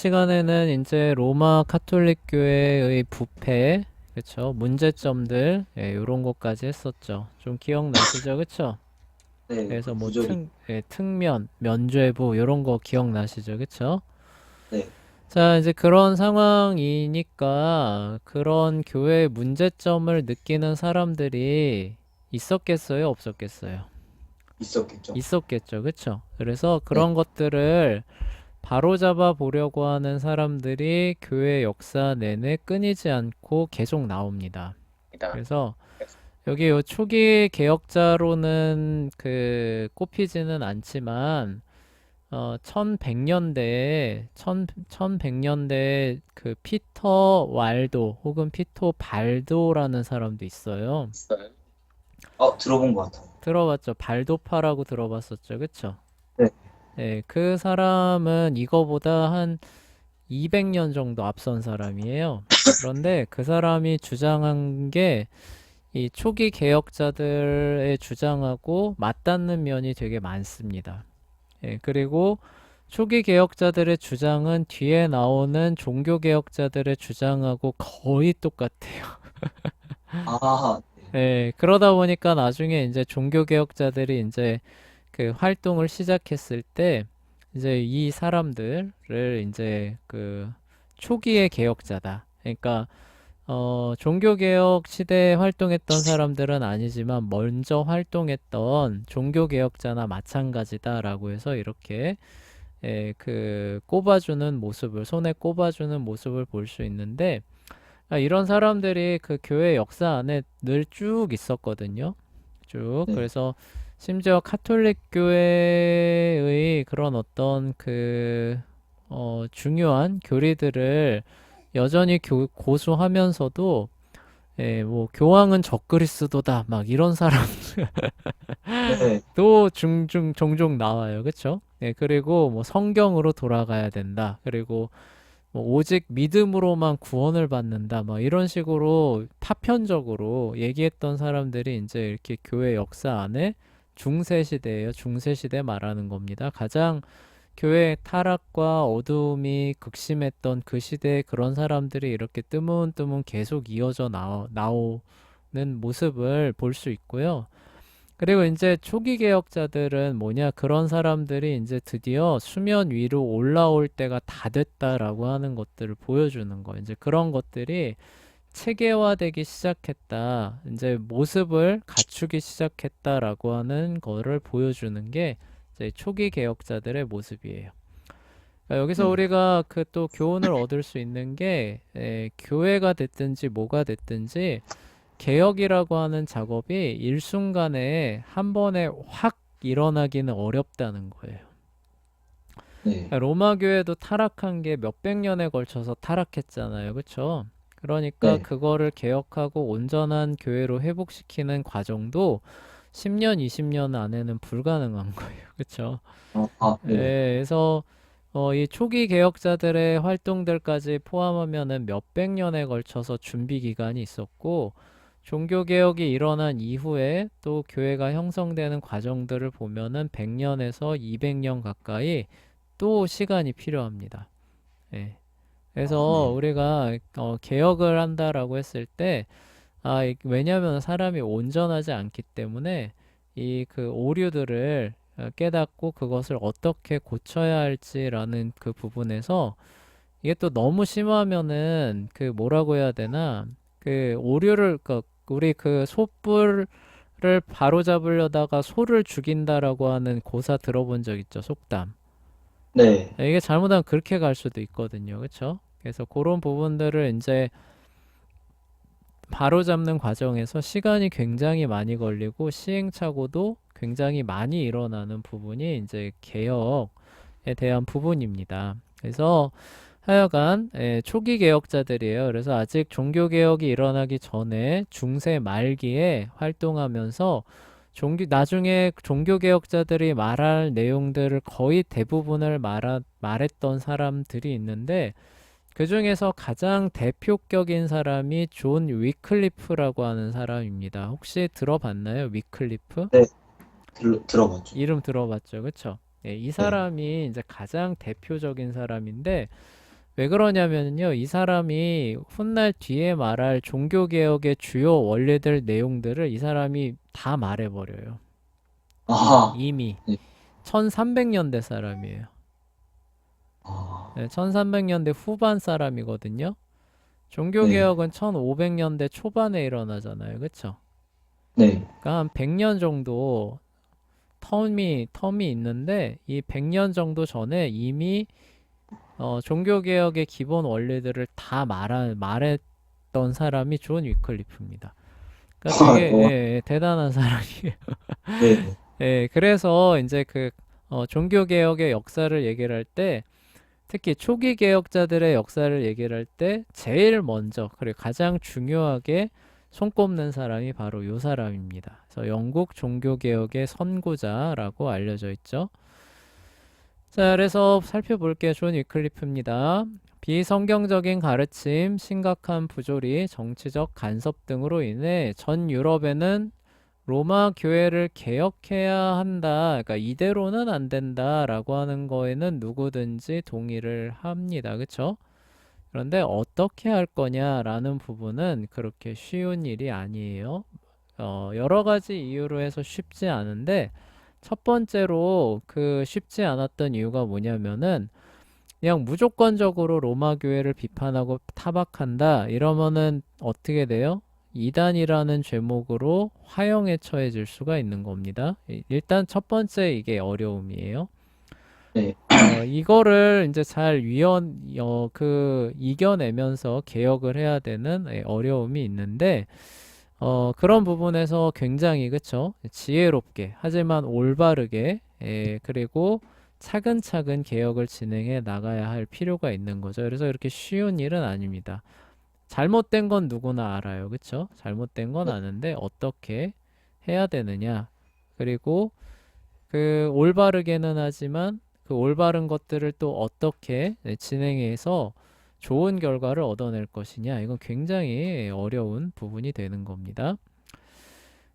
시간에는 이제 로마 카톨릭 교회의 부패, 그쵸? 문제점들, 예, 요런 것까지 했었죠. 좀 기억나시죠? 그쵸? 네, 그래서 그 뭐 부조리. 예, 특면, 면죄부, 요런 거 기억나시죠? 그쵸? 네, 자, 이제 그런 상황이니까 그런 교회의 문제점을 느끼는 사람들이 있었겠어요? 없었겠어요? 있었겠죠. 있었겠죠. 그쵸? 그래서 네, 그런 것들을 바로잡아 보려고 하는 사람들이 교회 역사 내내 끊이지 않고 계속 나옵니다. 그래서 여기 요 초기 개혁자로는 그 꼽히지는 않지만 1100년대에 1100년대에 그 피터 왈도 혹은 피터 발도라는 사람도 있어요. 있어요. 들어본 것 같아요. 들어봤죠? 발도파라고 들어봤었죠. 그쵸? 네, 예, 그 사람은 이거보다 한 200년 정도 앞선 사람이에요. 그런데 그 사람이 주장한 게 이 초기 개혁자들의 주장하고 맞닿는 면이 되게 많습니다. 예, 그리고 초기 개혁자들의 주장은 뒤에 나오는 종교 개혁자들의 주장하고 거의 똑같아요. 네, 예, 그러다 보니까 나중에 이제 종교 개혁자들이 이제 그 활동을 시작했을 때 이제 이 사람들을 이제 그 초기의 개혁자다. 그러니까 종교개혁 시대에 활동했던 사람들은 아니지만 먼저 활동했던 종교개혁자나 마찬가지다라고 해서 이렇게 그 꼽아주는 모습을 손에 꼽아주는 모습을 볼 수 있는데 이런 사람들이 그 교회 역사 안에 늘 쭉 있었거든요. 쭉. 네, 그래서 심지어 카톨릭 교회의 그런 어떤 그 중요한 교리들을 여전히 고수하면서도 뭐 교황은 적그리스도다 막 이런 네, 사람도 종종 나와요. 그쵸? 그리고 뭐 성경으로 돌아가야 된다. 그리고 뭐 오직 믿음으로만 구원을 받는다. 막 이런 식으로 파편적으로 얘기했던 사람들이 이제 이렇게 교회 역사 안에 중세 시대예요. 중세 시대 말하는 겁니다. 가장 교회 타락과 어두움이 극심했던 그 시대에 그런 사람들이 이렇게 뜨문뜨문 계속 이어져 나오는 모습을 볼 수 있고요. 그리고 이제 초기 개혁자들은 뭐냐, 그런 사람들이 이제 드디어 수면 위로 올라올 때가 다 됐다라고 하는 것들을 보여주는 거예요. 이제 그런 것들이 체계화되기 시작했다. 이제 모습을 갖추기 시작했다라고 하는 거를 보여주는 게 이제 초기 개혁자들의 모습이에요. 그러니까 여기서 네, 우리가 그 또 교훈을 얻을 수 있는 게 교회가 됐든지 뭐가 됐든지 개혁이라고 하는 작업이 일순간에 한 번에 확 일어나기는 어렵다는 거예요. 네, 그러니까 로마 교회도 타락한 게 몇백 년에 걸쳐서 타락했잖아요. 그렇죠? 그러니까 네. 그거를 개혁하고 온전한 교회로 회복시키는 과정도 10년, 20년 안에는 불가능한 거예요. 그렇죠? 네, 그래서 이 초기 개혁자들의 활동들까지 포함하면은 몇백 년에 걸쳐서 준비 기간이 있었고, 종교 개혁이 일어난 이후에 또 교회가 형성되는 과정들을 보면은 100년에서 200년 가까이 또 시간이 필요합니다. 예. 그래서 네, 우리가 개혁을 한다라고 했을 때, 왜냐하면 사람이 온전하지 않기 때문에 이 그 오류들을 깨닫고 그것을 어떻게 고쳐야 할지라는 그 부분에서 이게 또 너무 심하면은 그 뭐라고 해야 되나, 그 오류를 우리 그 소뿔을 바로 잡으려다가 소를 죽인다라고 하는 고사 들어본 적 있죠? 속담. 네, 이게 잘못하면 그렇게 갈 수도 있거든요. 그렇죠? 그래서 그런 부분들을 이제 바로잡는 과정에서 시간이 굉장히 많이 걸리고 시행착오도 굉장히 많이 일어나는 부분이 이제 개혁에 대한 부분입니다. 그래서 하여간 초기 개혁자들이에요. 그래서 아직 종교 개혁이 일어나기 전에 중세 말기에 활동하면서 나중에 종교 개혁자들이 말할 내용들을 거의 대부분을 말했던 사람들이 있는데 그 중에서 가장 대표격인 사람이 존 위클리프라고 하는 사람입니다. 혹시 들어봤나요? 위클리프? 네. 들어봤죠. 이름 들어봤죠, 그쵸? 이 네, 사람이 이제 가장 대표적인 사람인데, 왜 그러냐면요. 이 사람이 훗날 뒤에 말할 종교개혁의 주요 원리들 내용들을 이 사람이 다 말해버려요. 아, 이미. 네. 1300년대 사람이에요. 아, 네, 1300년대 후반 사람이거든요. 네. 종교개혁은 1500년대 초반에 일어나잖아요. 그쵸? 네. 그러니까 한 100년 정도 텀이 있는데 이 100년 정도 전에 이미 종교개혁의 기본 원리들을 다 말했던 사람이 존 위클리프입니다. 그러니까 되게 어, 대단한 사람이에요. 네. 예, 그래서 이제 그 종교개혁의 역사를 얘기를 할 때 특히 초기 개혁자들의 역사를 얘기를 할 때 제일 먼저 그리고 가장 중요하게 손꼽는 사람이 바로 요 사람입니다. 그래서 영국 종교개혁의 선구자라고 알려져 있죠. 자, 그래서 살펴볼게요. 존 위클리프입니다. 비성경적인 가르침, 심각한 부조리, 정치적 간섭 등으로 인해 전 유럽에는 로마 교회를 개혁해야 한다. 그러니까 이대로는 안 된다라고 하는 거에는 누구든지 동의를 합니다. 그렇죠? 그런데 어떻게 할 거냐라는 부분은 그렇게 쉬운 일이 아니에요. 여러 가지 이유로 해서 쉽지 않은데 첫 번째로 그 쉽지 않았던 이유가 뭐냐면은 그냥 무조건적으로 로마 교회를 비판하고 타박한다 이러면은 어떻게 돼요? 이단이라는 죄목으로 화형에 처해질 수가 있는 겁니다. 일단 첫 번째 이게 어려움이에요. 네. 이거를 이제 잘 이겨내면서 개혁을 해야 되는 어려움이 있는데, 그런 부분에서 굉장히, 그쵸? 지혜롭게, 하지만 올바르게, 그리고 차근차근 개혁을 진행해 나가야 할 필요가 있는 거죠. 그래서 이렇게 쉬운 일은 아닙니다. 잘못된 건 누구나 알아요. 그쵸? 잘못된 건 네. 아는데, 어떻게 해야 되느냐. 그리고 그 올바르게는 하지만 그 올바른 것들을 또 어떻게 진행해서 좋은 결과를 얻어낼 것이냐. 이건 굉장히 어려운 부분이 되는 겁니다.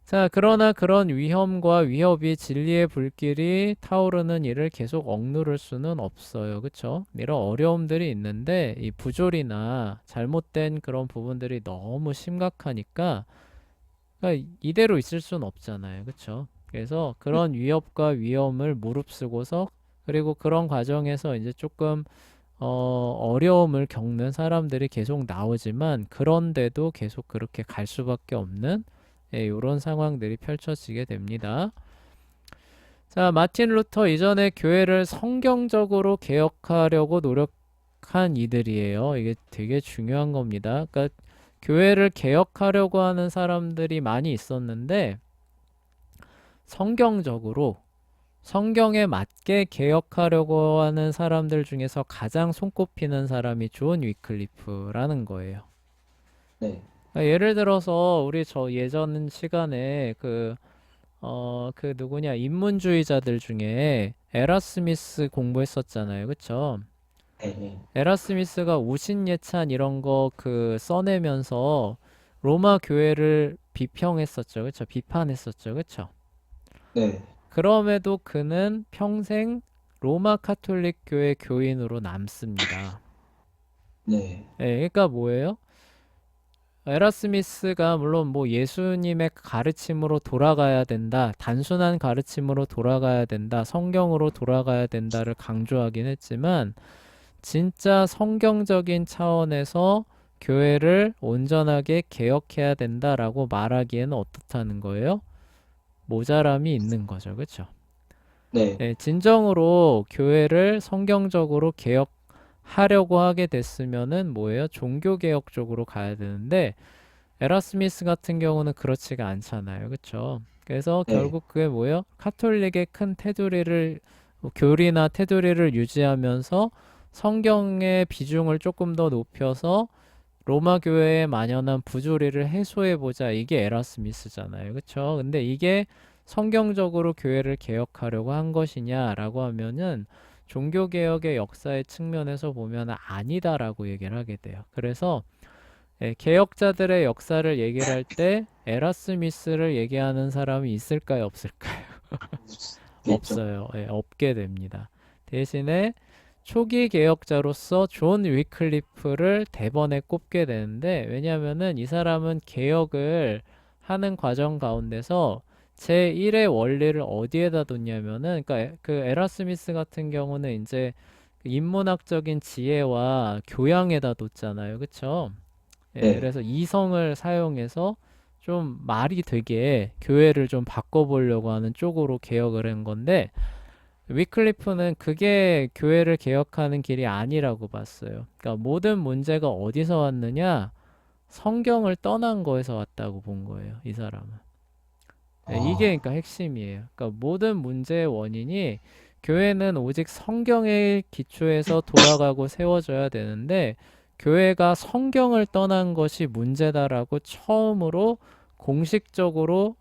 자, 그러나 그런 위험과 위협이 진리의 불길이 타오르는 일을 계속 억누를 수는 없어요. 그쵸? 이런 어려움들이 있는데 이 부조리나 잘못된 그런 부분들이 너무 심각하니까 그러니까 이대로 있을 수는 없잖아요. 그쵸? 그래서 그런 위협과 위험을 무릅쓰고서 그리고 그런 과정에서 이제 조금 어려움을 겪는 사람들이 계속 나오지만 그런데도 계속 그렇게 갈 수밖에 없는 이런 상황들이 펼쳐지게 됩니다. 자, 마틴 루터 이전에 교회를 성경적으로 개혁하려고 노력한 이들이에요. 이게 되게 중요한 겁니다. 그러니까 교회를 개혁하려고 하는 사람들이 많이 있었는데 성경적으로 성경에 맞게 개혁하려고 하는 사람들 중에서 가장 손꼽히는 사람이 존 위클리프라는 거예요. 네. 그러니까 예를 들어서 우리 저 예전 시간에 그 누구냐 인문주의자들 중에 에라스미스 공부했었잖아요. 그쵸? 네. 에라스미스가 우신예찬 이런 거 그 써내면서 로마 교회를 비평했었죠. 그쵸? 비판했었죠. 그쵸? 네. 그럼에도 그는 평생 로마 카톨릭 교회 교인으로 남습니다. 네. 예, 그러니까 뭐예요? 에라스미스가 물론 뭐 예수님의 가르침으로 돌아가야 된다, 단순한 가르침으로 돌아가야 된다, 성경으로 돌아가야 된다를 강조하긴 했지만 진짜 성경적인 차원에서 교회를 온전하게 개혁해야 된다라고 말하기에는 어떻다는 거예요? 모자람이 있는 거죠. 그렇죠? 네. 네, 진정으로 교회를 성경적으로 개혁하려고 하게 됐으면은 뭐예요? 종교개혁 쪽으로 가야 되는데 에라스미스 같은 경우는 그렇지가 않잖아요. 그렇죠? 그래서 네. 결국 그게 뭐예요? 카톨릭의 큰 테두리를 교리나 테두리를 유지하면서 성경의 비중을 조금 더 높여서 로마 교회에 만연한 부조리를 해소해 보자. 이게 에라스미스잖아요. 그렇죠? 근데 이게 성경적으로 교회를 개혁하려고 한 것이냐라고 하면은 종교 개혁의 역사의 측면에서 보면 아니다라고 얘기를 하게 돼요. 그래서 개혁자들의 역사를 얘기를 할 때 에라스미스를 얘기하는 사람이 있을까요, 없을까요? 있겠죠. 없어요. 없게 됩니다. 대신에 초기 개혁자로서 존 위클리프를 대번에 꼽게 되는데, 왜냐하면은 이 사람은 개혁을 하는 과정 가운데서 제1의 원리를 어디에다 뒀냐면은, 그러니까 그 에라스미스 같은 경우는 이제 그 인문학적인 지혜와 교양에다 뒀잖아요. 그쵸? 예, 네. 그래서 이성을 사용해서 좀 말이 되게 교회를 좀 바꿔보려고 하는 쪽으로 개혁을 한 건데, 위클리프는 그게 교회를 개혁하는 길이 아니라고 봤어요. 그러니까 모든 문제가 어디서 왔느냐? 성경을 떠난 거에서 왔다고 본 거예요, 이 사람은. 예, 이게 아, 그러니까 핵심이에요. 그러니까 모든 문제의 원인이 교회는 오직 성경의 기초에서 돌아가고 세워져야 되는데, 교회가 성경을 떠난 것이 문제다라고 처음으로 공식적으로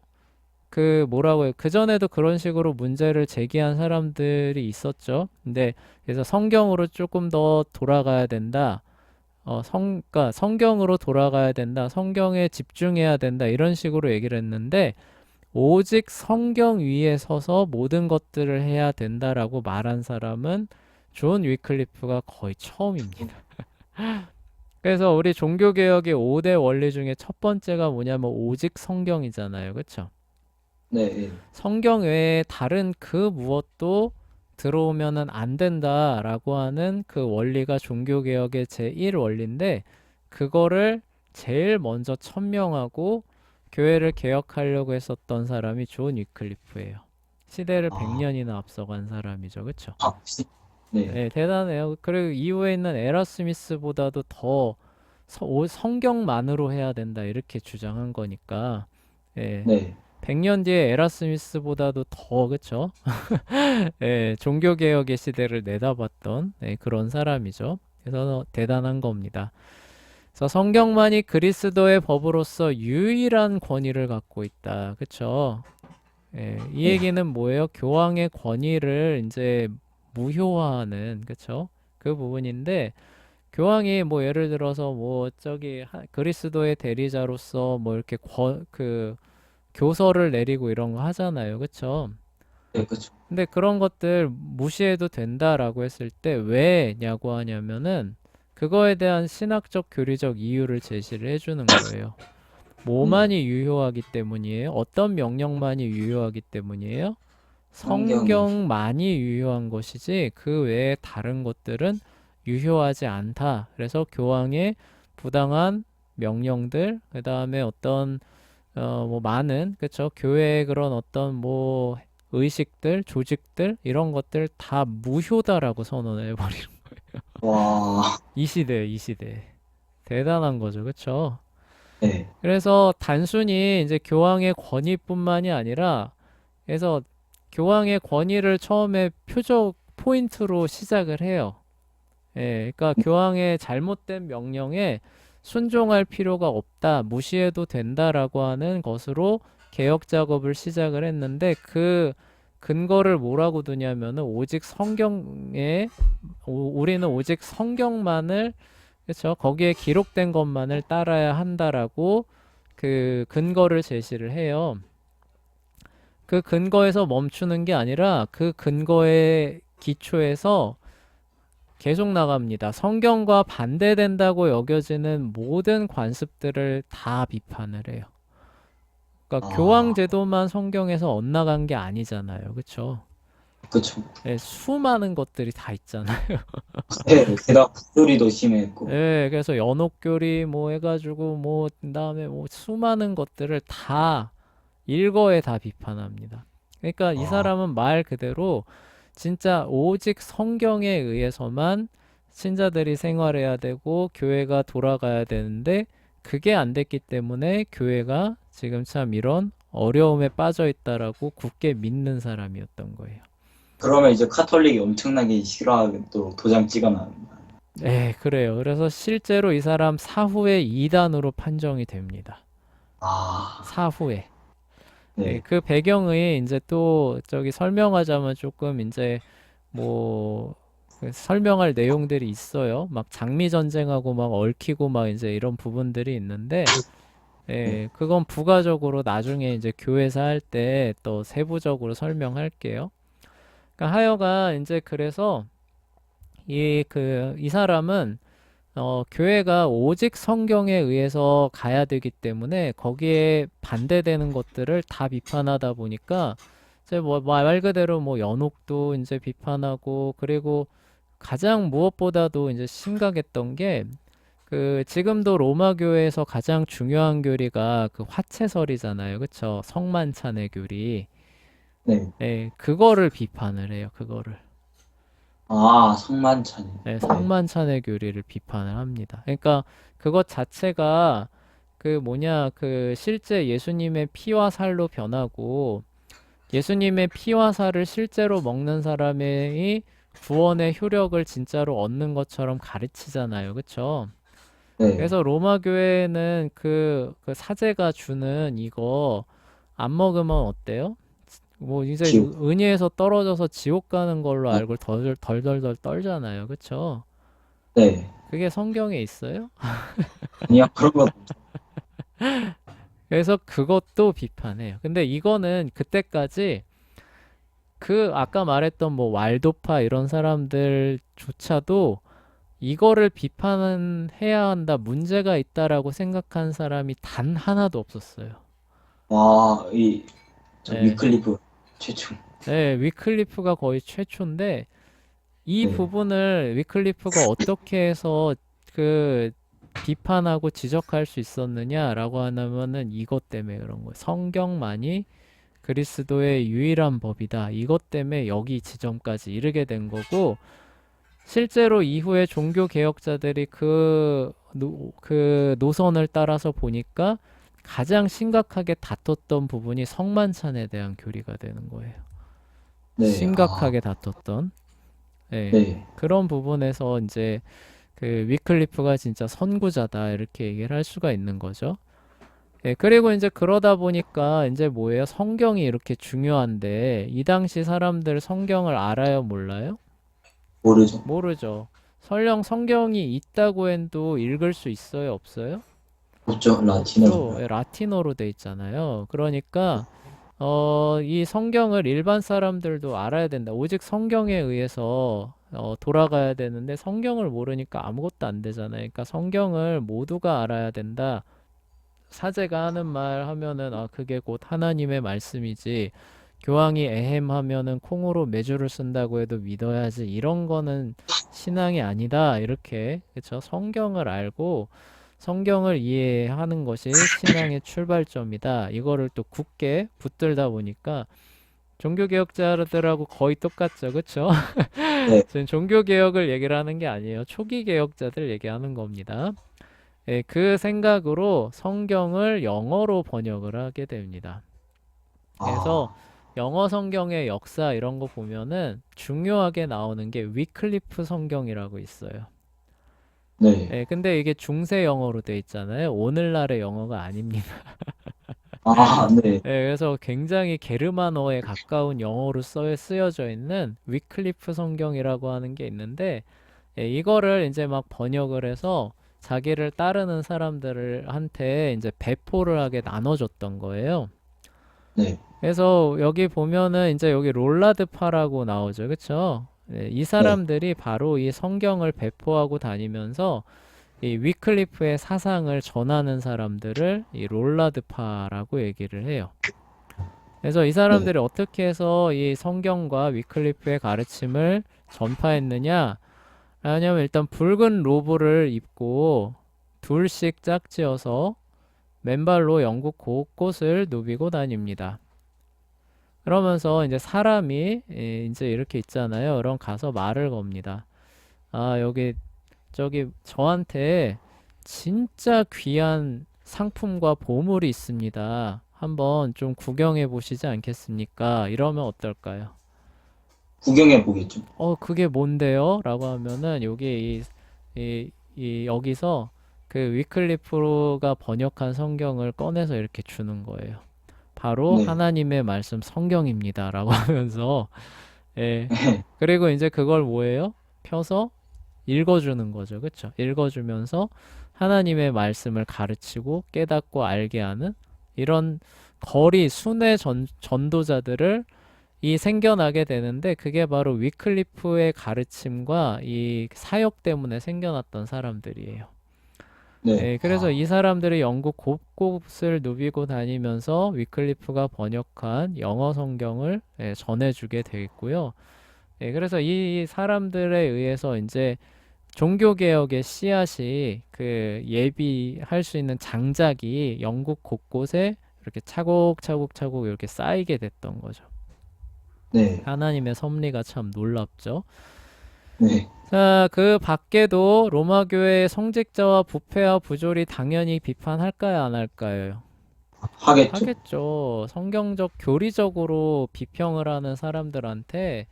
그 뭐라고 해요? 그전에도 그런 식으로 문제를 제기한 사람들이 있었죠. 근데 그래서 성경으로 조금 더 돌아가야 된다. 그러니까 성경으로 돌아가야 된다. 성경에 집중해야 된다. 이런 식으로 얘기를 했는데 오직 성경 위에 서서 모든 것들을 해야 된다라고 말한 사람은 존 위클리프가 거의 처음입니다. 그래서 우리 종교개혁의 5대 원리 중에 첫 번째가 뭐냐면 오직 성경이잖아요. 그렇죠? 네. 네. 성경 외에 다른 그 무엇도 들어오면은 안 된다라고 하는 그 원리가 종교개혁의 제1 원리인데 그거를 제일 먼저 천명하고 교회를 개혁하려고 했었던 사람이 존 위클리프예요. 시대를 아, 100년이나 앞서간 사람이죠. 그렇죠? 네. 네, 대단해요. 그리고 이후에 있는 에라 스미스보다도 더 성경만으로 해야 된다 이렇게 주장한 거니까 예, 네. 100년 뒤에 에라 스미스보다도 더 그쵸? 예, 종교개혁의 시대를 내다봤던 예, 그런 사람이죠. 그래서 대단한 겁니다. 그래서 성경만이 그리스도의 법으로서 유일한 권위를 갖고 있다. 그쵸? 예, 이 네. 얘기는 뭐예요? 교황의 권위를 이제 무효화하는 그쵸? 그 부분인데 교황이 뭐 예를 들어서 뭐 저기 그리스도의 대리자로서 뭐 이렇게 그 교서를 내리고 이런 거 하잖아요. 그쵸? 네. 그렇죠. 근데 그런 것들 무시해도 된다라고 했을 때 왜냐고 하냐면은 그거에 대한 신학적 교리적 이유를 제시를 해주는 거예요. 네. 뭐만이 유효하기 때문이에요? 어떤 명령만이 유효하기 때문이에요? 성경이. 성경만이 유효한 것이지 그 외에 다른 것들은 유효하지 않다. 그래서 교황의 부당한 명령들, 그 다음에 어떤 뭐 많은 그쵸 교회의 그런 어떤 뭐 의식들, 조직들 이런 것들 다 무효다라고 선언을 해버리는 와, 이 시대, 이 시대 대단한 거죠, 그쵸? 네. 그래서 단순히 이제 교황의 권위뿐만이 아니라 그래서 교황의 권위를 처음에 표적 포인트로 시작을 해요. 예, 그러니까 교황의 잘못된 명령에 순종할 필요가 없다, 무시해도 된다라고 하는 것으로 개혁 작업을 시작을 했는데 그 근거를 뭐라고 두냐면은 오직 성경에 우리는 오직 성경만을 그렇죠? 거기에 기록된 것만을 따라야 한다라고 그 근거를 제시를 해요. 그 근거에서 멈추는 게 아니라 그 근거의 기초에서 계속 나갑니다. 성경과 반대된다고 여겨지는 모든 관습들을 다 비판을 해요. 그러니까 교황 아, 제도만 성경에서 엇나간 게 아니잖아요. 그렇죠? 그렇죠. 예, 수많은 것들이 다 있잖아요. 네. 게다가 북소리도 심했고. 예, 그래서 연옥교리 뭐 해가지고 뭐 그다음에 뭐 수많은 것들을 다 일거에 다 비판합니다. 그러니까 이 아, 사람은 말 그대로 진짜 오직 성경에 의해서만 신자들이 생활해야 되고 교회가 돌아가야 되는데 그게 안 됐기 때문에 교회가 지금 참 이런 어려움에 빠져 있다라고 굳게 믿는 사람이었던 거예요. 그러면 이제 카톨릭이 엄청나게 싫어하게 또 도장 찍어놔. 네, 그래요. 그래서 실제로 이 사람 사후에 이단으로 판정이 됩니다. 아, 사후에. 예, 네. 그 배경의 이제 또 저기 설명하자면 조금 이제 뭐 설명할 내용들이 있어요. 막 장미 전쟁하고 막 얽히고 막 이제 이런 부분들이 있는데 네. 예, 그건 부가적으로 나중에 이제 교회사 할 때 또 세부적으로 설명할게요. 그러니까 하여간 이제 그래서 이 사람은 교회가 오직 성경에 의해서 가야 되기 때문에 거기에 반대되는 것들을 다 비판하다 보니까 이제 뭐 말 그대로 뭐 연옥도 이제 비판하고, 그리고 가장 무엇보다도 이제 심각했던 게 그 지금도 로마 교회에서 가장 중요한 교리가 그 화채설이잖아요. 그쵸? 성만찬의 교리. 네. 예, 그거를 비판을 해요. 그거를. 아, 성만찬이. 네, 네. 성만찬의 교리를 비판을 합니다. 그러니까 그것 자체가 그 뭐냐, 그 실제 예수님의 피와 살로 변하고 예수님의 피와 살을 실제로 먹는 사람이 구원의 효력을 진짜로 얻는 것처럼 가르치잖아요. 그쵸? 네. 그래서 로마 교회는 그 사제가 주는 이거 안 먹으면 어때요? 뭐 이제 지옥. 은혜에서 떨어져서 지옥 가는 걸로 아, 알고 덜덜덜 떨잖아요. 그쵸? 네. 그게 성경에 있어요? 아니요, 그런 건 없죠. 그래서 그것도 비판해요. 근데 이거는 그때까지 그 아까 말했던 뭐 왈도파 이런 사람들조차도 이거를 비판해야 한다, 문제가 있다라고 생각한 사람이 단 하나도 없었어요. 와, 저 예, 위클리프 최초. 예, 위클리프가 거의 최초인데 이 네. 부분을 위클리프가 어떻게 해서 그 비판하고 지적할 수 있었느냐라고 하면은 이것 때문에 그런 거예요. 성경만이 그리스도의 유일한 법이다. 이것 때문에 여기 지점까지 이르게 된 거고, 실제로 이후에 종교 개혁자들이 그 노선을 따라서 보니까 가장 심각하게 다퉜던 부분이 성만찬에 대한 교리가 되는 거예요. 네. 아, 심각하게 다퉜던. 예. 네. 그런 부분에서 이제 그 위클리프가 진짜 선구자다 이렇게 얘기를 할 수가 있는 거죠. 예, 그리고 이제 그러다 보니까 이제 뭐예요? 성경이 이렇게 중요한데 이 당시 사람들 성경을 알아요, 몰라요? 모르죠. 모르죠. 설령 성경이 있다고 해도 읽을 수 있어요, 없어요? 없죠. 없죠. 라틴어잖아요. 예, 라틴어로 돼 있잖아요. 그러니까 이 성경을 일반 사람들도 알아야 된다. 오직 성경에 의해서 돌아가야 되는데 성경을 모르니까 아무것도 안 되잖아요. 그러니까 성경을 모두가 알아야 된다. 사제가 하는 말 하면은 그게 곧 하나님의 말씀이지. 교황이 에헴하면은 콩으로 메주를 쓴다고 해도 믿어야지. 이런 거는 신앙이 아니다. 이렇게 그쵸? 성경을 알고 성경을 이해하는 것이 신앙의 출발점이다. 이거를 또 굳게 붙들다 보니까 종교개혁자들하고 거의 똑같죠. 그쵸? 네. 지금 종교개혁을 얘기를 하는 게 아니에요. 초기 개혁자들 얘기하는 겁니다. 예, 그 생각으로 성경을 영어로 번역을 하게 됩니다. 그래서 아, 영어 성경의 역사 이런 거 보면은 중요하게 나오는 게 위클리프 성경이라고 있어요. 네. 예, 근데 이게 중세 영어로 돼 있잖아요. 오늘날의 영어가 아닙니다. 아, 네. 예, 그래서 굉장히 게르만어에 가까운 영어로 쓰여져 있는 위클리프 성경이라고 하는 게 있는데, 예, 이거를 이제 막 번역을 해서 자기를 따르는 사람들한테 이제 배포를 하게 나눠줬던 거예요. 네. 그래서 여기 보면은 이제 여기 롤라드파라고 나오죠. 그쵸? 예, 이 네. 사람들이 바로 이 성경을 배포하고 다니면서 이 위클리프의 사상을 전하는 사람들을 이 롤라드파라고 얘기를 해요. 그래서 이 네. 사람들이 어떻게 해서 이 성경과 위클리프의 가르침을 전파했느냐? 왜냐면 일단 붉은 로브를 입고 둘씩 짝지어서 맨발로 영국 곳곳을 누비고 다닙니다. 그러면서 이제 사람이 이제 이렇게 있잖아요. 그럼 가서 말을 겁니다. 아, 여기 저기 저한테 진짜 귀한 상품과 보물이 있습니다. 한번 좀 구경해 보시지 않겠습니까? 이러면 어떨까요? 구경해 보겠죠. 그게 뭔데요? 라고 하면은 여기 여기서 그 위클리프가 번역한 성경을 꺼내서 이렇게 주는 거예요. 바로 네. 하나님의 말씀 성경입니다. 라고 하면서, 예. 그리고 이제 그걸 뭐예요? 펴서 읽어주는 거죠. 그쵸? 읽어주면서 하나님의 말씀을 가르치고 깨닫고 알게 하는 이런 전도자들을 이 생겨나게 되는데 그게 바로 위클리프의 가르침과 이 사역 때문에 생겨났던 사람들이에요. 네. 예, 그래서 이 사람들이 영국 곳곳을 누비고 다니면서 위클리프가 번역한 영어 성경을 전해주게 되겠고요. 예, 그래서 이 사람들에 의해서 이제 종교개혁의 씨앗이 그 예비할 수 있는 장작이 영국 곳곳에 이렇게 차곡차곡차곡 이렇게 쌓이게 됐던 거죠. 네. 하나님의 섭리가 참 놀랍죠. 네. 자, 그 밖에도 로마 교회의 성직자와 부패와 부조리 당연히 비판할까요, 안 할까요? 하겠죠. 하겠죠. 성경적 교리적으로 비평을 하는 사람들한테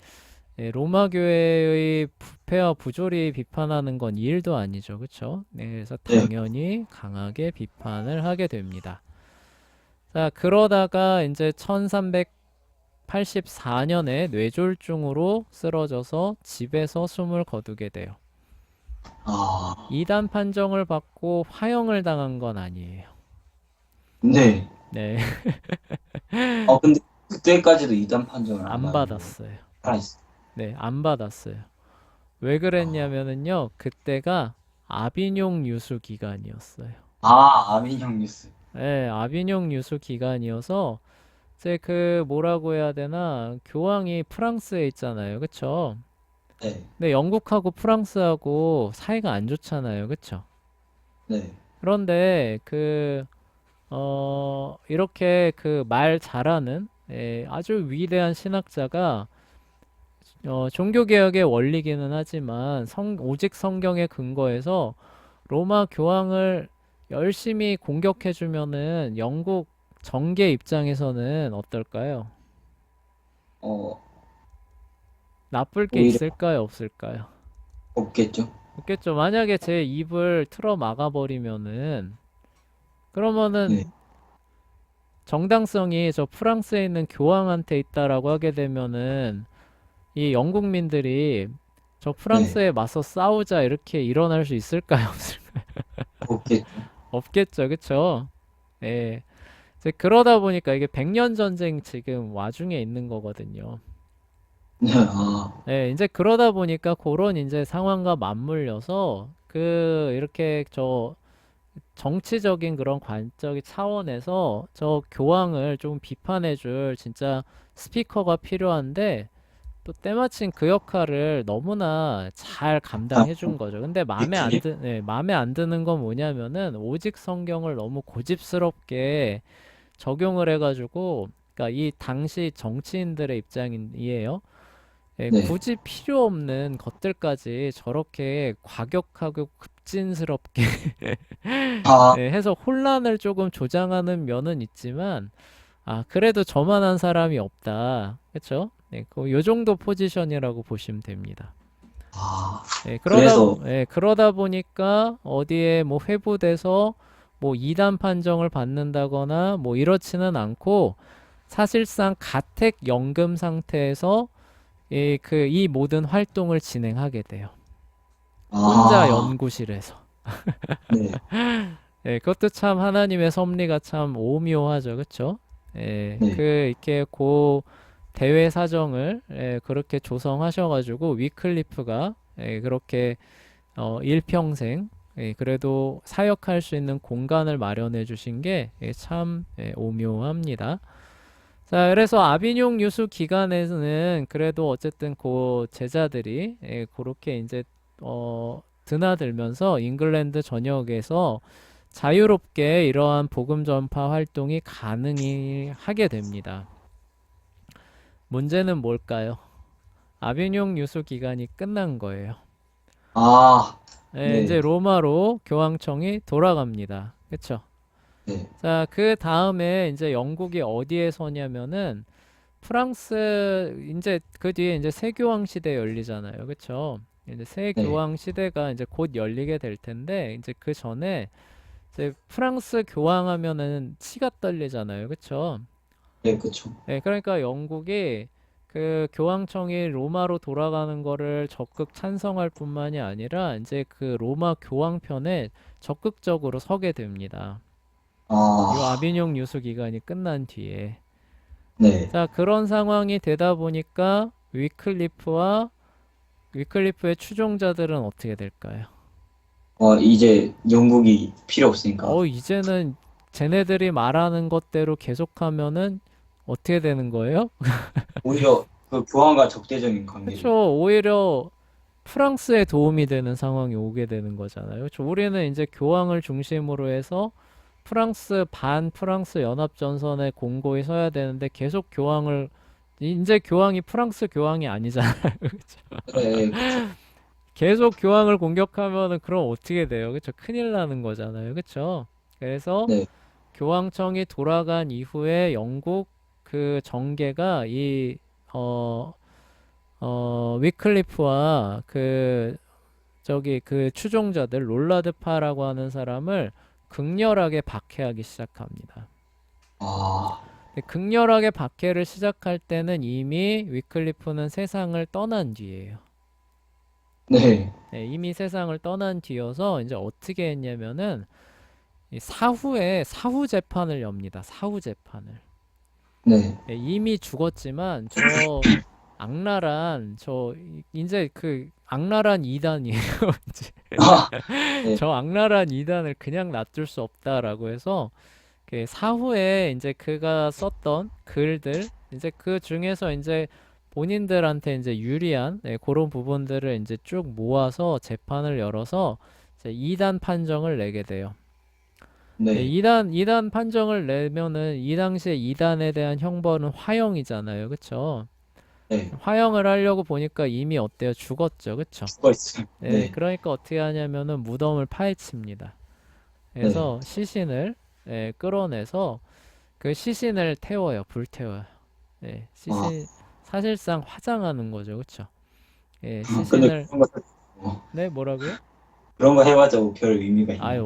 로마 교회의 부패와 부조리 비판하는 건 일도 아니죠. 그렇죠? 네, 그래서 네. 당연히 강하게 비판을 하게 됩니다. 자, 그러다가 이제 1384년에 뇌졸중으로 쓰러져서 집에서 숨을 거두게 돼요. 아, 이단 판정을 받고 화형을 당한 건 아니에요. 네. 네, 근데 그때까지도 이단 판정을 안 안 받는 거예요. 받았어요. 살아있어. 네, 안 받았어요. 왜 아, 그랬냐면은요, 그때가 아비뇽 유수 기간이었어요. 아민형 뉴스. 네, 아비뇽 유수 기간이어서 이제 그 뭐라고 해야 되나 교황이 프랑스에 있잖아요, 그쵸? 네. 근데 영국하고 프랑스하고 사이가 안 좋잖아요, 그쵸? 네. 그런데 이렇게 그 말 잘하는 아주 위대한 신학자가 종교개혁의 원리기는 하지만 오직 성경에 근거해서 로마 교황을 열심히 공격해주면은 영국 정계 입장에서는 어떨까요? 어, 나쁠 게 오히려 있을까요? 없을까요? 없겠죠. 없겠죠. 만약에 제 입을 틀어 막아버리면은 네. 그러면은 정당성이 저 프랑스에 있는 교황한테 있다라고 하게 되면은 이 영국민들이 저 네. 프랑스에 맞서 싸우자 이렇게 일어날 수 있을까요? 없겠죠. 없겠죠. 그쵸? 예. 이제 그러다 보니까 이게 백년 전쟁 지금 와중에 있는 거거든요. 네. 예, 이제 그러다 보니까 그런 이제 상황과 맞물려서 이렇게 저 정치적인 그런 관적인 차원에서 저 교황을 좀 비판해줄 진짜 스피커가 필요한데 또 때마침 그 역할을 너무나 잘 감당해 준 거죠. 근데 위클립. 마음에 안 드는 건 뭐냐면은 오직 성경을 너무 고집스럽게 적용을 해가지고 그러니까 이 당시 정치인들의 입장이에요. 네. 굳이 필요 없는 것들까지 저렇게 과격하고 급진스럽게 아, 해서 혼란을 조금 조장하는 면은 있지만 그래도 저만한 사람이 없다. 그렇죠? 네, 요 정도 포지션이라고 보시면 됩니다. 아, 그래서, 그러다 보니까 어디에 뭐 회부돼서 뭐 이단 판정을 받는다거나 뭐 이렇지는 않고 사실상 가택 연금 상태에서 이 모든 활동을 진행하게 돼요. 혼자 아, 연구실에서. 네. 그것도 참 하나님의 섭리가 참 오묘하죠. 그쵸? 네. 이렇게 대외 사정을 그렇게 조성하셔가지고 위클리프가 그렇게 일평생 그래도 사역할 수 있는 공간을 마련해 주신 게 참 오묘합니다. 자, 그래서 아비뇽 유수 기간에는 그래도 어쨌든 제자들이 그렇게 이제 드나들면서 잉글랜드 전역에서 자유롭게 이러한 복음 전파 활동이 가능히 하게 됩니다. 문제는 뭘까요? 아비뇽 유수 기간이 끝난 거예요. 아, 이제 네. 로마로 교황청이 돌아갑니다. 그쵸? 네. 자, 그 다음에 이제 영국이 어디에 서냐면은 프랑스 이제 그 뒤에 이제 세교황 시대 열리잖아요. 그쵸? 이제 네. 세교황 시대가 이제 곧 열리게 될 텐데 이제 그 전에 이제 프랑스 교황하면은 치가 떨리잖아요. 그쵸? 네, 그쵸. 네, 그러니까 영국이 교황청이 로마로 돌아가는 거를 적극 찬성할 뿐만이 아니라 이제 그 로마 교황 편에 적극적으로 서게 됩니다. 요 아, 아비뇽 유수 기간이 끝난 뒤에. 네. 자, 그런 상황이 되다 보니까 위클리프의 추종자들은 어떻게 될까요? 이제 영국이 필요 없으니까. 이제는 쟤네들이 말하는 것대로 계속하면은 어떻게 되는 거예요? 오히려 그 교황과 적대적인 관계를. 그쵸. 오히려 프랑스에 도움이 되는 상황이 오게 되는 거잖아요. 그쵸. 우리는 이제 교황을 중심으로 해서 프랑스 연합전선에 공고히 서야 되는데 계속 이제 교황이 프랑스 교황이 아니잖아요. 그쵸. 네, 그쵸. 계속 교황을 공격하면은 그럼 어떻게 돼요? 그쵸. 큰일 나는 거잖아요. 그쵸. 그래서 네. 교황청이 돌아간 이후에 영국 그 정계가 어, 위클리프와 그 추종자들, 롤라드파라고 하는 사람을 극렬하게 박해하기 시작합니다. 아, 근데 극렬하게 박해를 시작할 때는 이미 위클리프는 세상을 떠난 뒤에요. 네. 네, 이미 세상을 떠난 뒤여서 이제 어떻게 했냐면은 이 사후에 사후 재판을 엽니다. 사후 재판을. 네. 예, 이미 죽었지만 이제 그 악랄한 이단이에요. 이제 아, 네. 저 악랄한 이단을 그냥 놔둘 수 없다라고 해서 그 사후에 이제 그가 썼던 글들 이제 그 중에서 이제 본인들한테 이제 유리한 그런 부분들을 이제 쭉 모아서 재판을 열어서 이제 이단 판정을 내게 돼요. 네, 네. 이단 판정을 내면은 이 당시에 이단에 대한 형벌은 화형이잖아요. 그쵸? 네. 화형을 하려고 보니까 이미 어때요? 죽었죠. 그쵸? 죽어 있어요. 네, 네. 그러니까 어떻게 하냐면은 무덤을 파헤칩니다. 네. 그래서 시신을 끌어내서 그 시신을 태워요. 불태워요. 네, 아, 사실상 화장하는 거죠. 그쵸? 예, 근데 시신을, 어, 네, 뭐라고요? 그런 거 해봤자 뭐별 의미가 있나요?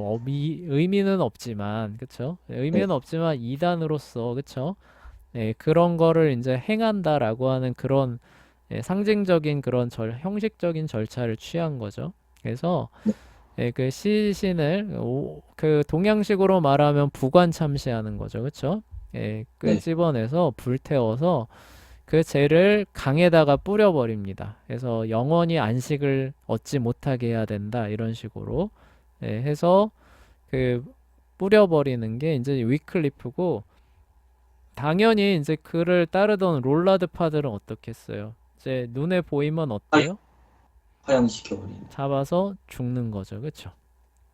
의미는 없지만, 그쵸? 네. 의미는 없지만 이단으로서, 그쵸? 그런 거를 이제 행한다라고 하는 그런 상징적인 그런 형식적인 절차를 취한 거죠. 그래서 네. 그 시신을 그 동양식으로 말하면 부관 참시하는 거죠. 그렇죠? 네. 끄집어내서 불태워서 그 재를 강에다가 뿌려버립니다. 그래서 영원히 안식을 얻지 못하게 해야 된다. 이런 식으로 해서 그 뿌려버리는 게 이제 위클리프고 당연히 이제 그를 따르던 롤라드 파들은 어떻게 했어요? 이제 눈에 보이면 화- 어때요? 화형시켜버리는. 잡아서 죽는 거죠. 그렇죠?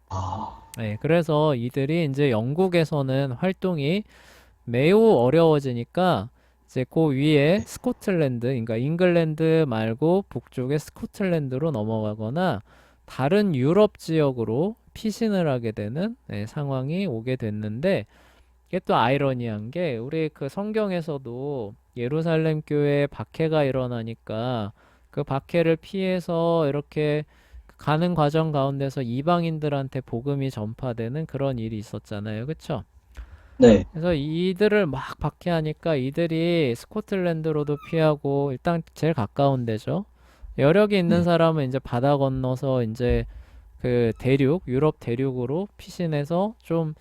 아, 네, 그래서 이들이 이제 영국에서는 활동이 매우 어려워지니까 이제 그 위에 스코틀랜드, 그러니까 잉글랜드 말고 북쪽의 스코틀랜드로 넘어가거나 다른 유럽 지역으로 피신을 하게 되는 상황이 오게 됐는데 이게 또 아이러니한 게 우리 그 성경에서도 예루살렘 교회에 박해가 일어나니까 그 박해를 피해서 이렇게 가는 과정 가운데서 이방인들한테 복음이 전파되는 그런 일이 있었잖아요. 그쵸? 네. 그래서 이들을 막 박해하니까 이들이 스코틀랜드로도 피하고 일단 제일 가까운 데죠. 여력이 있는 네. 사람은 이제 바다 건너서 이제 그 유럽 대륙으로 피신해서 좀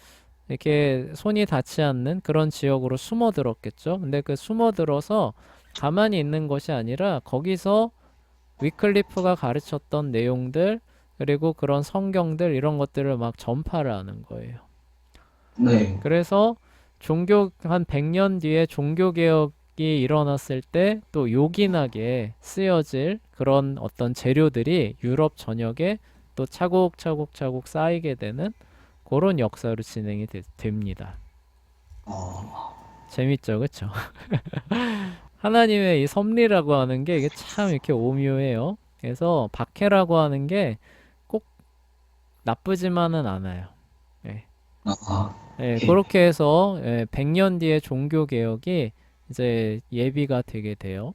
이렇게 손이 닿지 않는 그런 지역으로 숨어들었겠죠. 근데 그 숨어들어서 가만히 있는 것이 아니라 거기서 위클리프가 가르쳤던 내용들 그리고 그런 성경들 이런 것들을 막 전파를 하는 거예요. 네. 그래서 한 100년 뒤에 종교 개혁이 일어났을 때 또 요긴하게 쓰여질 그런 어떤 재료들이 유럽 전역에 또 차곡차곡 쌓이게 되는 그런 역사로 됩니다. 아, 재밌죠, 그쵸? 하나님의 이 섭리라고 하는 게 이게 참 이렇게 오묘해요. 그래서 박해라고 하는 게 꼭 나쁘지만은 않아요. 예. 아, 예. 그렇게 해서 100년 뒤에 종교 개혁이 이제 예비가 되게 돼요.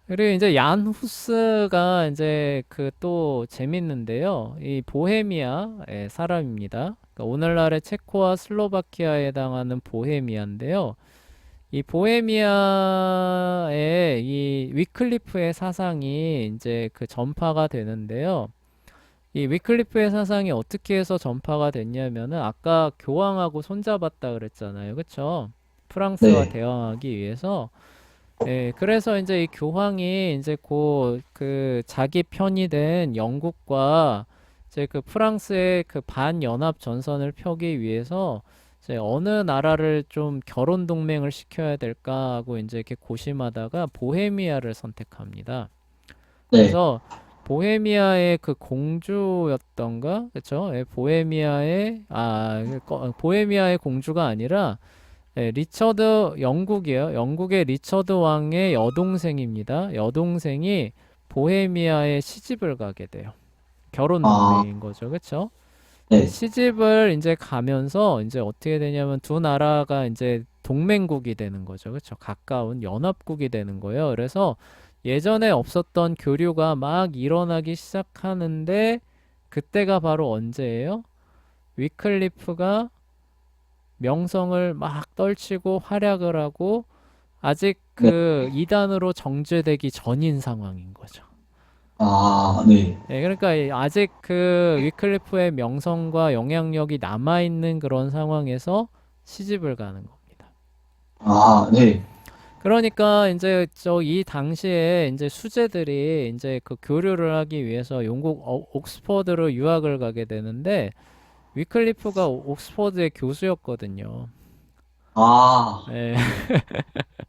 그리고 이제 얀 후스가 이제 그 또 재밌는데요. 이 보헤미아의 사람입니다. 그러니까 오늘날의 체코와 슬로바키아에 해당하는 보헤미아인데요. 이 보헤미아의 이 위클리프의 사상이 이제 그 전파가 되는데요. 이 위클리프의 사상이 어떻게 해서 전파가 됐냐면은 아까 교황하고 손잡았다 그랬잖아요. 그쵸? 프랑스와 네. 대항하기 위해서. 예, 그래서 이제 이 교황이 이제 그 자기 편이 된 영국과 이제 그 프랑스의 그 반연합 전선을 펴기 위해서 이제 어느 나라를 좀 결혼 동맹을 시켜야 될까 하고 이제 이렇게 고심하다가 보헤미아를 선택합니다. 네. 그래서 보헤미아의 그 공주였던가? 그쵸? 예, 보헤미아의 공주가 아니라 네, 영국이에요. 영국의 리처드 왕의 여동생입니다. 여동생이 보헤미아에 시집을 가게 돼요. 결혼 아, 동맹인 거죠. 그쵸? 네, 네. 시집을 이제 가면서 이제 어떻게 되냐면 두 나라가 이제 동맹국이 되는 거죠. 그쵸? 가까운 연합국이 되는 거예요. 그래서 예전에 없었던 교류가 막 일어나기 시작하는데 그때가 바로 언제예요? 위클리프가 명성을 막 떨치고 활약을 하고 아직 네. 그 이단으로 정죄되기 전인 상황인 거죠. 아, 네. 예, 그러니까 아직 그 위클리프의 명성과 영향력이 남아있는 그런 상황에서 시집을 가는 겁니다. 아, 네. 그러니까 이제 이 당시에 이제 수재들이 이제 그 교류를 하기 위해서 영국 옥스퍼드로 유학을 가게 되는데 위클리프가 옥스퍼드의 교수였거든요. 아, 예.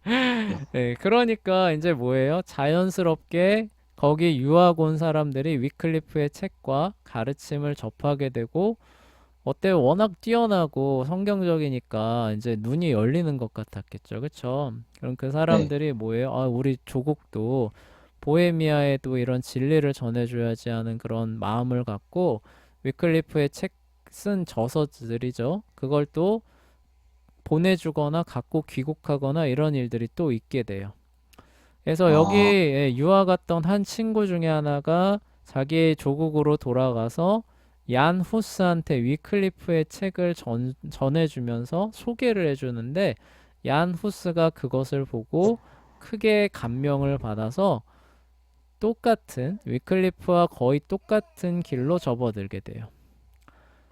네. 네, 그러니까 이제 뭐예요? 자연스럽게 거기 유학 온 사람들이 위클리프의 책과 가르침을 접하게 되고 어때요? 워낙 뛰어나고 성경적이니까 이제 눈이 열리는 것 같았겠죠. 그쵸? 그럼 그 네. 사람들이 뭐예요? 아, 우리 조국도 보헤미아에도 이런 진리를 전해줘야지 하는 그런 마음을 갖고 위클리프의 책 쓴 저서들이죠. 그걸 또 보내주거나 갖고 귀국하거나 이런 일들이 또 있게 돼요. 그래서 여기 아, 유학 갔던 한 친구 중에 하나가 자기 조국으로 돌아가서 얀 후스한테 위클리프의 책을 전해주면서 소개를 해주는데 얀 후스가 그것을 보고 크게 감명을 받아서 위클리프와 거의 똑같은 길로 접어들게 돼요.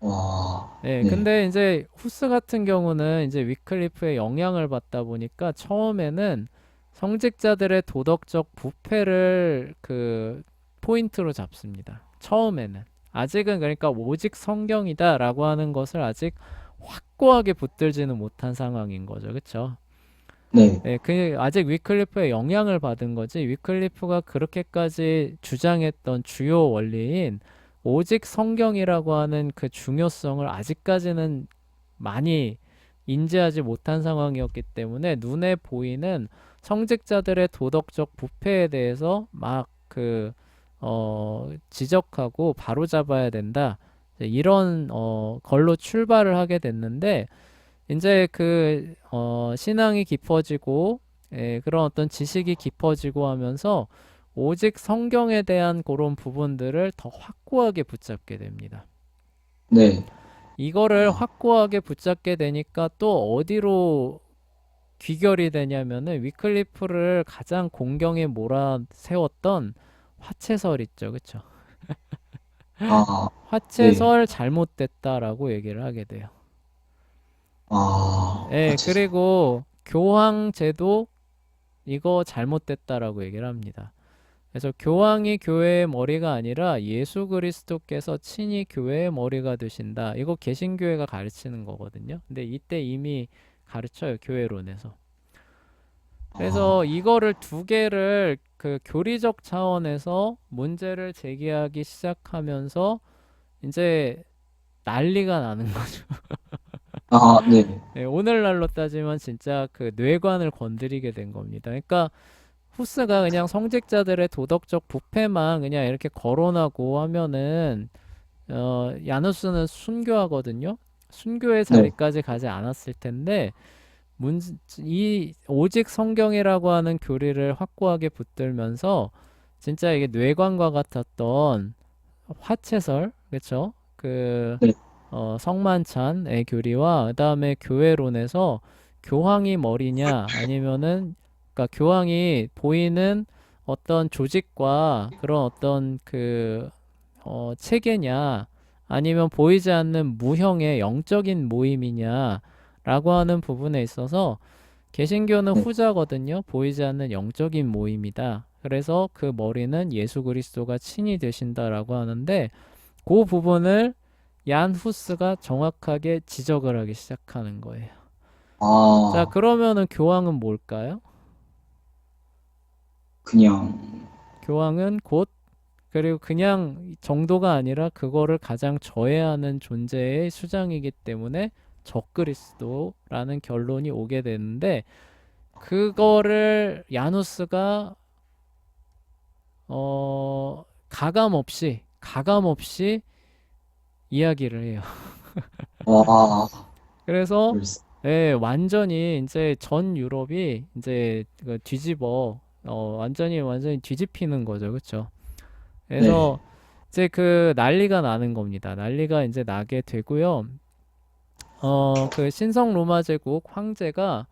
와, 네, 네. 근데 이제 후스 같은 경우는 이제 위클리프의 영향을 받다 보니까 처음에는 성직자들의 도덕적 부패를 그 포인트로 잡습니다. 처음에는. 아직은 그러니까 오직 성경이다라고 하는 것을 아직 확고하게 붙들지는 못한 상황인 거죠. 그쵸? 네. 네, 아직 위클리프의 영향을 받은 거지, 위클리프가 그렇게까지 주장했던 주요 원리인 오직 성경이라고 하는 그 중요성을 아직까지는 많이 인지하지 못한 상황이었기 때문에 눈에 보이는 성직자들의 도덕적 부패에 대해서 막 지적하고 바로잡아야 된다. 이런 걸로 출발을 하게 됐는데 이제 신앙이 깊어지고, 그런 어떤 지식이 깊어지고 하면서 오직 성경에 대한 그런 부분들을 더 확고하게 붙잡게 됩니다. 네. 이거를 아, 확고하게 붙잡게 되니까 또 어디로 귀결이 되냐면은 위클리프를 가장 공경에 몰아세웠던 화채설 있죠. 그쵸? 아, 네. 화채설 잘못됐다라고 얘기를 하게 돼요. 예, 화채. 그리고 교황제도 이거 잘못됐다라고 얘기를 합니다. 그래서 교황이 교회의 머리가 아니라 예수 그리스도께서 친히 교회의 머리가 되신다. 이거 개신교회가 가르치는 거거든요. 근데 이때 이미 가르쳐요, 교회론에서. 그래서 아, 이거를 두 개를 그 교리적 차원에서 문제를 제기하기 시작하면서 이제 난리가 나는 거죠. 아, 네. 네, 오늘날로 따지면 진짜 그 뇌관을 건드리게 된 겁니다. 그러니까 후스가 그냥 성직자들의 도덕적 부패만 그냥 이렇게 거론하고 하면은 야누스는 순교하거든요. 순교의 네. 자리까지 가지 않았을 텐데 이 오직 성경이라고 하는 교리를 확고하게 붙들면서 진짜 이게 뇌관과 같았던 화채설, 그렇죠? 네. 성만찬의 교리와 그다음에 교회론에서 교황이 머리냐 아니면은 그러니까 교황이 보이는 어떤 조직과 그런 어떤 체계냐 아니면 보이지 않는 무형의 영적인 모임이냐라고 하는 부분에 있어서 개신교는 네. 후자거든요. 보이지 않는 영적인 모임이다. 그래서 그 머리는 예수 그리스도가 친히 되신다라고 하는데 그 부분을 얀 후스가 정확하게 지적을 하기 시작하는 거예요. 자, 아, 그러면은 교황은 뭘까요? 그냥, 교황은 곧 그리고 그냥 정도가 아니라 그거를 가장 저해하는 존재의 수장이기 때문에 적그리스도라는 결론이 오게 되는데 그거를 야누스가 가감 없이 이야기를 해요. 와, 그래서 그랬어. 예, 완전히 이제 전 유럽이 이제 그 뒤집어 완전히 뒤집히는 거죠. 그렇죠? 네. 그래서 이제 그 난리가 나는 겁니다. 난리가 이제 나게 되고요. 그 신성 로마 제국 황제가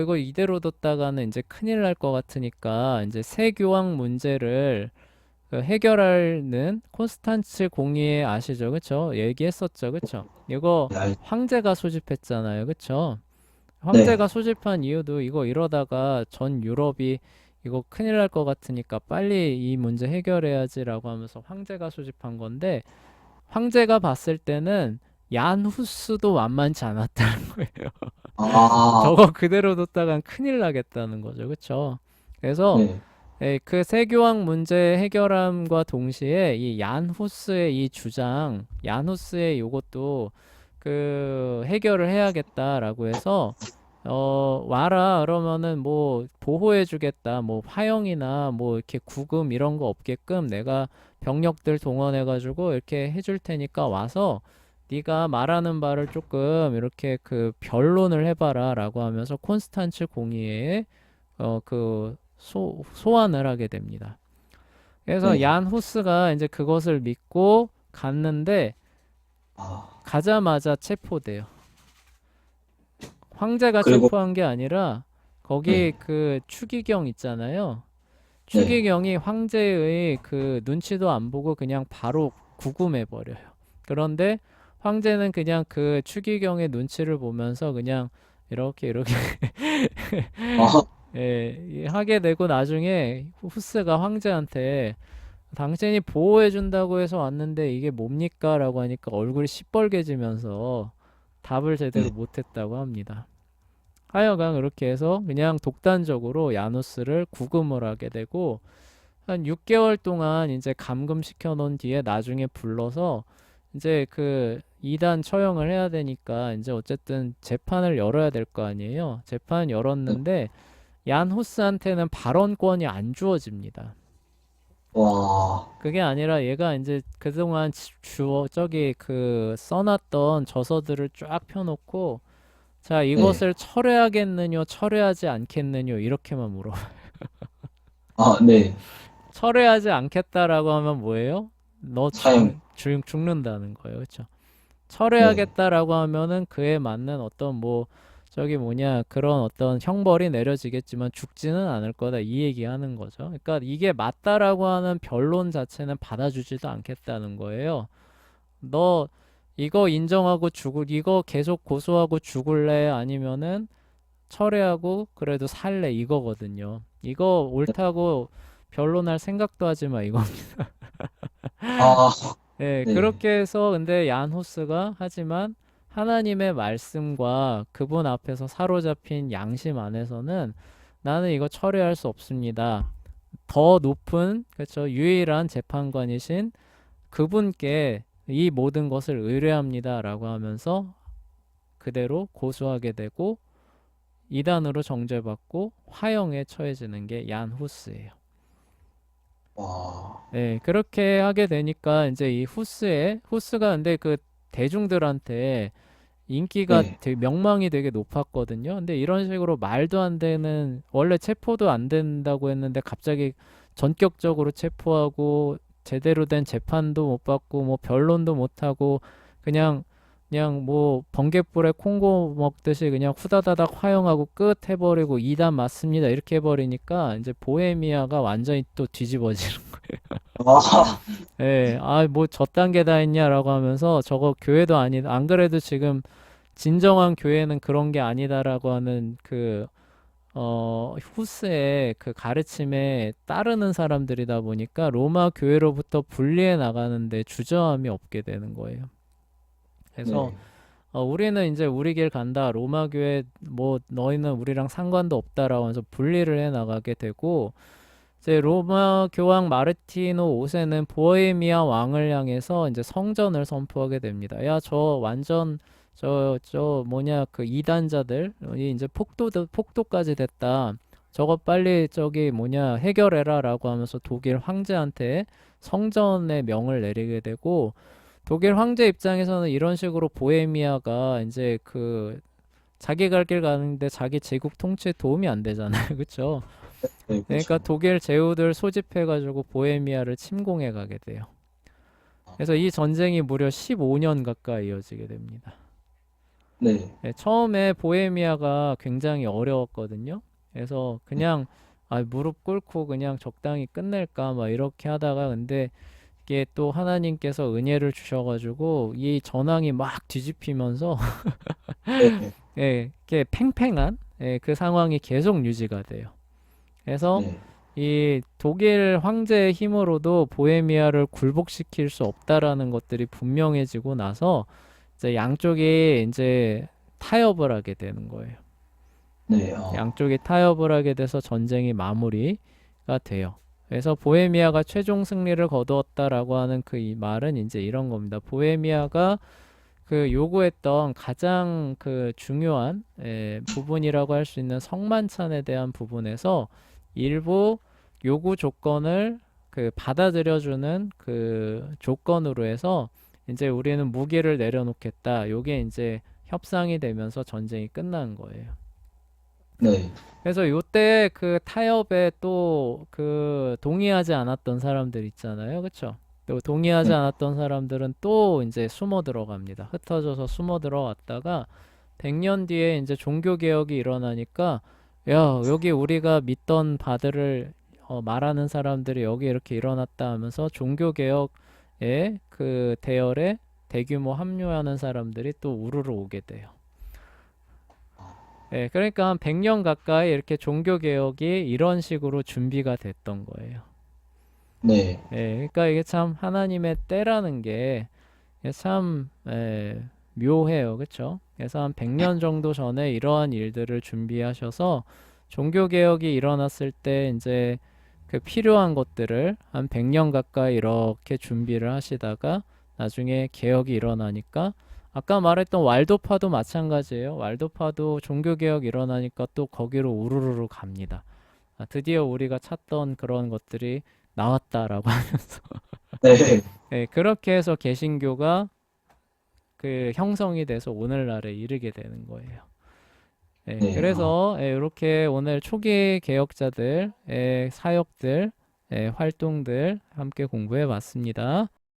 이거 이대로 뒀다가는 이제 큰일 날 것 같으니까 이제 세교황 문제를 그 해결하는 콘스탄츠 공의회 아시죠? 그쵸? 얘기했었죠. 그쵸? 이거 네. 황제가 소집했잖아요. 그쵸? 네. 황제가 소집한 이유도 이거 이러다가 전 유럽이 이거 큰일 날 것 같으니까 빨리 이 문제 해결해야지라고 하면서 황제가 소집한 건데 황제가 봤을 때는 얀 후스도 만만치 않았다는 거예요. 아, 저거 그대로 뒀다간 큰일 나겠다는 거죠. 그쵸? 그래서 네. 그 세교황 문제 해결함과 동시에 이 얀 후스의 이 주장, 얀 후스의 요것도 그 해결을 해야겠다라고 해서 와라 그러면은 뭐 보호해주겠다, 뭐 화형이나 뭐 이렇게 구금 이런 거 없게끔 내가 병력들 동원해가지고 이렇게 해줄 테니까 와서 네가 말하는 바를 조금 이렇게 그 변론을 해봐라라고 하면서 콘스탄츠 공의회에 그 소환을 하게 됩니다. 그래서 네. 얀 후스가 이제 그것을 믿고 갔는데 아, 가자마자 체포돼요. 황제가 그리고, 체포한 게 아니라 거기 네. 그 추기경 있잖아요. 네. 추기경이 황제의 그 눈치도 안 보고 그냥 바로 구금해 버려요. 그런데 황제는 그냥 그 추기경의 눈치를 보면서 그냥 이렇게 아, 예, 하게 되고 나중에 후스가 황제한테 당신이 보호해준다고 해서 왔는데 이게 뭡니까? 라고 하니까 얼굴이 시뻘개지면서 답을 제대로 네. 못했다고 합니다. 하여간 그렇게 해서 그냥 독단적으로 야누스를 구금을 하게 되고 한 6개월 동안 이제 감금시켜 놓은 뒤에 나중에 불러서 이제 그 이단 처형을 해야 되니까 이제 어쨌든 재판을 열어야 될 거 아니에요. 재판 네. 열었는데 얀 후스한테는 발언권이 안 주어집니다. 와, 그게 아니라 얘가 이제 그동안 저기 그 써놨던 저서들을 쫙 펴놓고 자 네. 이것을 철회하겠느냐 철회하지 않겠느냐 이렇게만 물어. 아, 네. 철회하지 않겠다라고 하면 뭐예요? 너 사형. 죽는다는 거예요. 그렇죠? 네. 철회하겠다라고 하면은 그에 맞는 어떤 뭐 저기 뭐냐 그런 어떤 형벌이 내려지겠지만 죽지는 않을 거다 이 얘기하는 거죠. 그러니까 이게 맞다라고 하는 변론 자체는 받아주지도 않겠다는 거예요. 너 이거 인정하고 이거 계속 고소하고 죽을래 아니면은 철회하고 그래도 살래 이거거든요. 이거 옳다고 변론할 생각도 하지 마 이거. 아, 네, 네. 그렇게 해서 근데 얀 호스가 하지만 하나님의 말씀과 그분 앞에서 사로잡힌 양심 안에서는 나는 이거 처리할 수 없습니다. 더 높은 그렇죠 유일한 재판관이신 그분께 이 모든 것을 의뢰합니다라고 하면서 그대로 고소하게 되고 이단으로 정죄받고 화형에 처해지는 게 얀 후스예요. 와, 네, 그렇게 하게 되니까 이제 이 후스가 근데 그 대중들한테 인기가 네. 되게 명망이 되게 높았거든요. 근데 이런 식으로 말도 안 되는 원래 체포도 안 된다고 했는데 갑자기 전격적으로 체포하고 제대로 된 재판도 못 받고 뭐 변론도 못 하고 그냥 뭐 번갯불에 콩고 먹듯이 그냥 후다다닥 화형하고 끝 해버리고 이단 맞습니다 이렇게 해버리니까 이제 보헤미아가 완전히 또 뒤집어지는 아, 예, 뭐 저딴 게 다 했냐라고 하면서 저거 교회도 아니다. 안 그래도 지금 진정한 교회는 그런 게 아니다라고 하는 그 후스의 그 가르침에 따르는 사람들이다 보니까 로마 교회로부터 분리해 나가는데 주저함이 없게 되는 거예요. 그래서 네. 우리는 이제 우리 길 간다. 로마 교회 뭐 너희는 우리랑 상관도 없다라고 하면서 분리를 해 나가게 되고 이제 로마 교황 마르티노 5세는 보헤미아 왕을 향해서 이제 성전을 선포하게 됩니다. 야, 저 완전 저 뭐냐 그 이단자들이 이제 폭도까지 됐다. 저거 빨리 저기 뭐냐 해결해라라고 하면서 독일 황제한테 성전의 명을 내리게 되고 독일 황제 입장에서는 이런 식으로 보헤미아가 이제 그 자기 갈 길 가는데 자기 제국 통치에 도움이 안 되잖아요. 그렇죠? 네, 그러니까 그렇죠. 독일 제후들 소집해가지고 보헤미아를 침공해 가게 돼요. 그래서 이 전쟁이 무려 15년 가까이 이어지게 됩니다. 네. 네, 처음에 보헤미아가 굉장히 어려웠거든요. 그래서 그냥 무릎 꿇고 그냥 적당히 끝낼까 막 이렇게 하다가 근데 이게 또 하나님께서 은혜를 주셔가지고 이 전황이 막 뒤집히면서 네. 이게 팽팽한 그 상황이 계속 유지가 돼요. 그래서 네. 이 독일 황제의 힘으로도 보헤미아를 굴복시킬 수 없다라는 것들이 분명해지고 나서 이제 양쪽이 이제 타협을 하게 되는 거예요. 네. 양쪽이 타협을 하게 돼서 전쟁이 마무리가 돼요. 그래서 보헤미아가 최종 승리를 거두었다라고 하는 그 이 말은 이제 이런 겁니다. 보헤미아가 그 요구했던 가장 그 중요한 부분이라고 할 수 있는 성만찬에 대한 부분에서 일부 요구 조건을 그 받아들여주는 그 조건으로 해서 이제 우리는 무기를 내려놓겠다. 요게 이제 협상이 되면서 전쟁이 끝난 거예요. 네. 그래서 요때 그 타협에 또 그 동의하지 않았던 사람들 있잖아요. 그쵸? 또 동의하지 네. 않았던 사람들은 또 이제 숨어 들어갑니다. 흩어져서 숨어 들어왔다가 100년 뒤에 이제 종교 개혁이 일어나니까 야, 여기 우리가 믿던 바들을 말하는 사람들이 여기 이렇게 일어났다 하면서 종교 개혁의 그 대열에 대규모 합류하는 사람들이 또 우르르 오게 돼요. 예, 그러니까 한 100년 가까이 이렇게 종교 개혁이 이런 식으로 준비가 됐던 거예요. 네. 예, 그러니까 이게 참 하나님의 때라는 게 참 묘해요. 그렇죠? 그래서 한 100년 정도 전에 이러한 일들을 준비하셔서 종교 개혁이 일어났을 때 이제 그 필요한 것들을 한 100년 가까이 이렇게 준비를 하시다가 나중에 개혁이 일어나니까 아까 말했던 왈도파도 마찬가지예요. 왈도파도 종교개혁 일어나니까 또 거기로 우르르르 갑니다. 드디어 우리가 찾던 그런 것들이 나왔다라고 하면서 네. 예, 그렇게 해서 개신교가 그 형성이 돼서 오늘날에 이르게 되는 거예요. 예, 네. 그래서 이렇게 오늘 초기 개혁자들의 사역들, 활동들 함께 공부해 봤습니다.